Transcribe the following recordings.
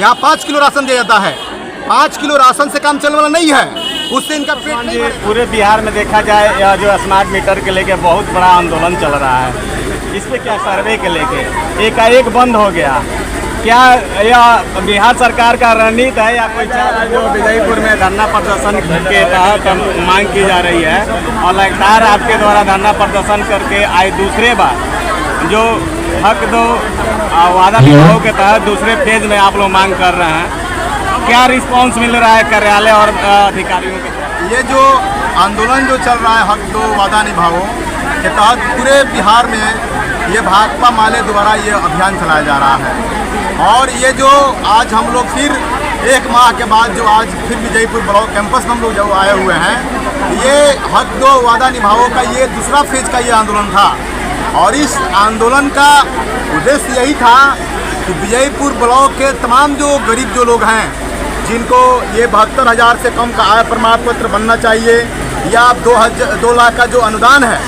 यहाँ 5 kilo ration दिया जाता है। 5 किलो राशन से काम चलने वाला नहीं है, उससे इनका पेट नहीं भरेगा। पूरे बिहार में देखा जाए यह जो स्मार्ट मीटर के लेके बहुत बड़ा आंदोलन चल रहा है, इस पे क्या सर्वे के लेके एकाएक बंद हो गया, क्या यह बिहार सरकार का रणनीति है या कोई जो विजयपुर में धरना प्रदर्शन के तहत मांग की जा रही है और लगातार आपके द्वारा धरना प्रदर्शन करके आए दूसरे बार जो हक दो वादा निभाओ के तहत दूसरे फेज में आप लोग मांग कर रहे हैं, क्या रिस्पांस मिल रहा है कार्यालय और अधिकारियों के? ये जो आंदोलन जो चल रहा है हक दो वादा निभाओ के तहत पूरे बिहार में ये भाकपा माले द्वारा ये अभियान चलाया जा रहा है। और ये जो आज हम लोग फिर 1 माह के बाद जो आज फिर विजयपुर ब्लॉक कैंपस में हम लोग जो आए हुए हैं, ये हक दो वादा निभाओ का ये दूसरा फेज का ये आंदोलन था। और इस आंदोलन का उद्देश्य यही था कि विजयपुर ब्लॉक के तमाम जो गरीब जो लोग हैं, जिनको ये 72,000 से कम का आय प्रमाण पत्र बनना चाहिए या 2 लाख का जो अनुदान है,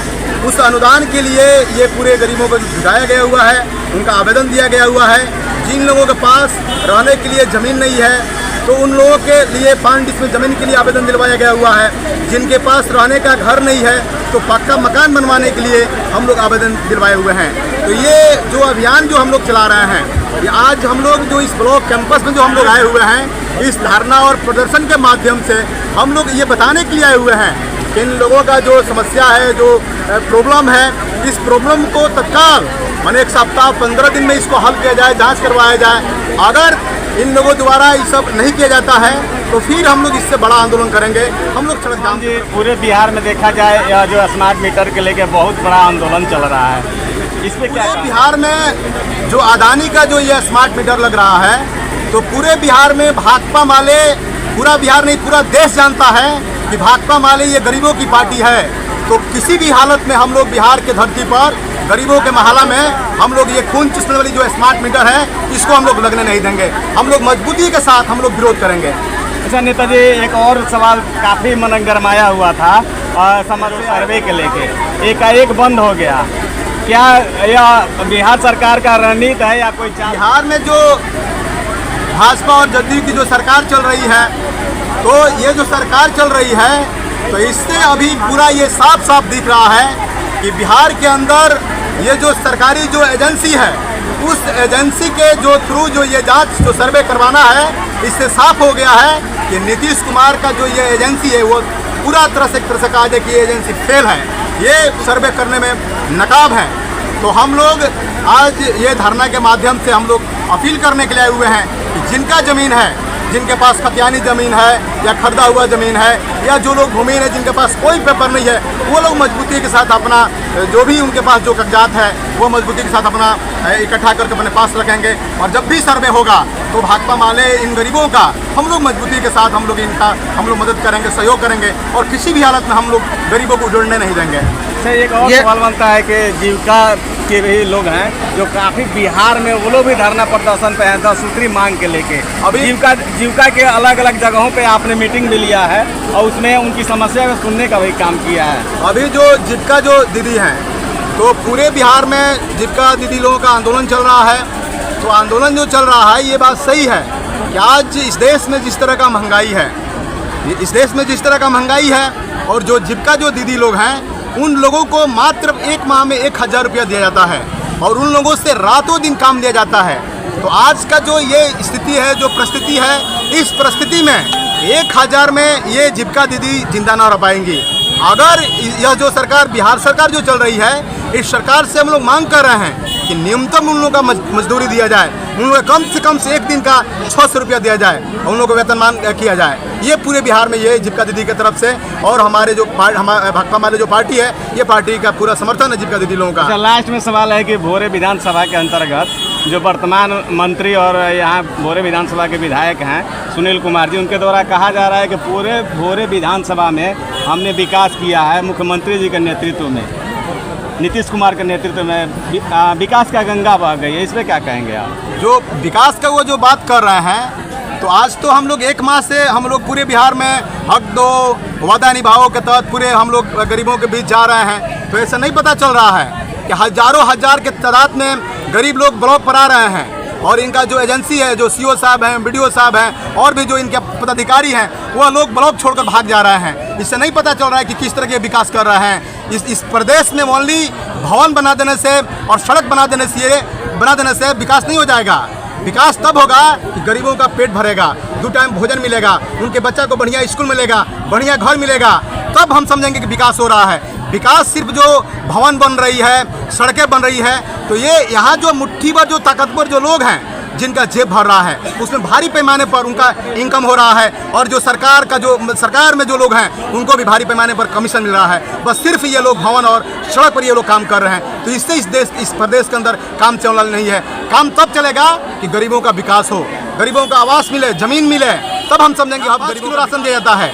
उस अनुदान के लिए ये पूरे गरीबों को जुटाया गया हुआ है, उनका आवेदन दिया गया हुआ है। जिन लोगों के पास रहने के लिए ज़मीन नहीं है तो उन लोगों के लिए 5 डिसमिल ज़मीन के लिए आवेदन दिलवाया गया हुआ है। जिनके पास रहने का घर नहीं है तो पक्का मकान बनवाने के लिए हम लोग आवेदन दिलवाए हुए हैं। तो ये जो अभियान जो हम लोग चला रहे हैं, ये आज हम लोग जो इस ब्लॉक कैंपस में जो हम लोग आए हुए हैं, इस धरना और प्रदर्शन के माध्यम से हम लोग ये बताने के लिए आए हुए हैं कि इन लोगों का जो समस्या है, जो प्रॉब्लम है, इस प्रॉब्लम को तत्काल माने 1 सप्ताह 15 दिन में इसको हल किया जाए, जांच करवाया जाए। अगर इन लोगों द्वारा ये सब नहीं किया जाता है तो फिर हम लोग इससे बड़ा आंदोलन करेंगे। हम लोग सड़क जाम। पूरे बिहार में देखा जाए यह जो स्मार्ट मीटर के लेके बहुत बड़ा आंदोलन चल रहा है, इस पे क्या? पूरे बिहार में जो अदानी का जो ये स्मार्ट मीटर लग रहा है, तो पूरे बिहार में भाकपा माले, पूरा बिहार नहीं पूरा देश जानता है कि भाकपा माले ये गरीबों की पार्टी है। तो किसी भी हालत में हम लोग बिहार के धरती पर गरीबों के महला में हम लोग ये खून चूसने वाली जो स्मार्ट मीटर है, इसको हम लोग लगने नहीं देंगे। हम लोग मजबूती के साथ हम लोग विरोध करेंगे। अच्छा नेताजी, एक और सवाल काफ़ी मन गरमाया हुआ था समग्र सर्वे के लेके, एकाएक बंद हो गया, क्या यह बिहार सरकार का रणनीति है या कोई? बिहार में जो भाजपा और जदयू की जो सरकार चल रही है, तो ये जो सरकार चल रही है, तो इससे अभी पूरा ये साफ साफ दिख रहा है कि बिहार के अंदर ये जो सरकारी जो एजेंसी है, उस एजेंसी के जो थ्रू जो ये जांच जो सर्वे करवाना है, इससे साफ हो गया है कि नीतीश कुमार का जो ये एजेंसी है वो पूरा तरह से कहा जाए कि ये एजेंसी फेल है, ये सर्वे करने में नाकाम है। तो हम लोग आज ये धरना के माध्यम से हम लोग अपील करने के लिए आए हुए हैं कि जिनका ज़मीन है, जिनके पास खतियानी ज़मीन है या खरीदा हुआ ज़मीन है, या जो लोग भूमि है जिनके पास कोई पेपर नहीं है, वो लोग मजबूती के साथ अपना जो भी उनके पास जो कागजात है वो मजबूती के साथ अपना इकट्ठा करके अपने पास रखेंगे। और जब भी सर्वे होगा तो भाकपा माले इन गरीबों का हम लोग मजबूती के साथ हम लोग मदद करेंगे, सहयोग करेंगे और किसी भी हालत में हम लोग गरीबों को उजड़ने नहीं देंगे। एक और सवाल बनता है कि जीविका के भी लोग हैं जो काफ़ी बिहार में वो लोग भी धरना प्रदर्शन पे हैं 10 सूत्री मांग के लेके। अभी जीविका के अलग अलग जगहों पे आपने मीटिंग भी लिया है और उसमें उनकी समस्या को सुनने का भी काम किया है। अभी जो जीविका जो दीदी हैं, तो पूरे बिहार में जीविका दीदी लोगों का आंदोलन चल रहा है। तो आंदोलन जो चल रहा है, ये बात सही है कि आज इस देश में जिस तरह का महंगाई है, इस देश में जिस तरह का महंगाई है, और जो जीविका जो दीदी लोग हैं, उन लोगों को मात्र 1 माह में 1,000 रुपया दिया जाता है और उन लोगों से रातों दिन काम लिया जाता है। तो आज का जो ये स्थिति है, जो परिस्थिति है, इस परिस्थिति में 1,000 में ये जीविका दीदी जिंदा ना रह पाएंगी। अगर यह जो सरकार, बिहार सरकार जो चल रही है, इस सरकार से हम लोग मांग कर रहे हैं कि न्यूनतम उन लोगों का मजदूरी दिया जाए, उन लोगों को कम से 1 दिन का 600 रुपया दिया जाए और उन लोगों को वेतनमान किया जाए। ये पूरे बिहार में ये जीविका दीदी की तरफ से और हमारे जो भाकपा माले जो पार्टी है, ये पार्टी का पूरा समर्थन है जीविका दीदी लोगों का। अच्छा, लास्ट में सवाल है कि भोरे विधानसभा के अंतर्गत जो वर्तमान मंत्री और यहाँ भोरे विधानसभा के विधायक हैं सुनील कुमार जी, उनके द्वारा कहा जा रहा है कि पूरे भोरे विधानसभा में हमने विकास किया है, मुख्यमंत्री जी के नेतृत्व में, नीतीश कुमार के नेतृत्व में विकास का गंगा बह गई है। इस पर क्या कहेंगे आप? जो विकास का वो जो बात कर रहे हैं, तो आज तो हम लोग 1 माह से हम लोग पूरे बिहार में हक दो वादा निभाओ के तहत पूरे हम लोग गरीबों के बीच जा रहे हैं। तो ऐसा नहीं पता चल रहा है कि हजारों हजार के तादाद में गरीब लोग ब्लॉक पर आ रहे हैं और इनका जो एजेंसी है, जो सीओ साहब हैं, बीडीओ साहब हैं और भी जो इनके पदाधिकारी हैं, वह लोग ब्लॉक छोड़कर भाग जा रहे हैं। इससे नहीं पता चल रहा है कि किस तरह के विकास कर रहे हैं। इस प्रदेश में ओनली भवन बना देने से और सड़क बना देने से विकास नहीं हो जाएगा। विकास तब होगा कि गरीबों का पेट भरेगा, 2 टाइम भोजन मिलेगा, उनके बच्चा को बढ़िया स्कूल मिलेगा, बढ़िया घर मिलेगा, तब हम समझेंगे कि विकास हो रहा है। विकास सिर्फ जो भवन बन रही है, सड़कें बन रही है, तो ये यहाँ जो मुट्ठी भर जो ताकतवर जो लोग हैं, जिनका जेब भर रहा है, उसमें भारी पैमाने पर उनका इनकम हो रहा है। और जो सरकार में जो लोग हैं, उनको भी भारी पैमाने पर कमीशन मिल रहा है। बस सिर्फ ये लोग भवन और सड़क पर ये लोग काम कर रहे हैं। तो इससे इस प्रदेश के अंदर काम चलना नहीं है। काम तब चलेगा कि गरीबों का विकास हो, गरीबों का आवास मिले, जमीन मिले, तब हम समझेंगे। अब 5 किलो राशन दिया जाता है,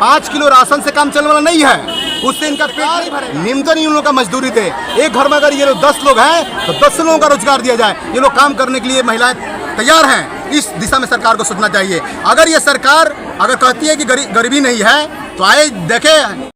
5 किलो राशन से काम चलने वाला नहीं है, उससे इनका पेट नहीं भरेगा। न्यूनतम इन लोगों का मजदूरी दे। एक घर में अगर ये लोग 10 लोग हैं तो 10 लोगों का रोजगार दिया जाए। ये लोग काम करने के लिए महिलाएं तैयार हैं। इस दिशा में सरकार को सोचना चाहिए। अगर ये सरकार अगर कहती है कि गरीबी नहीं है, तो आए देखें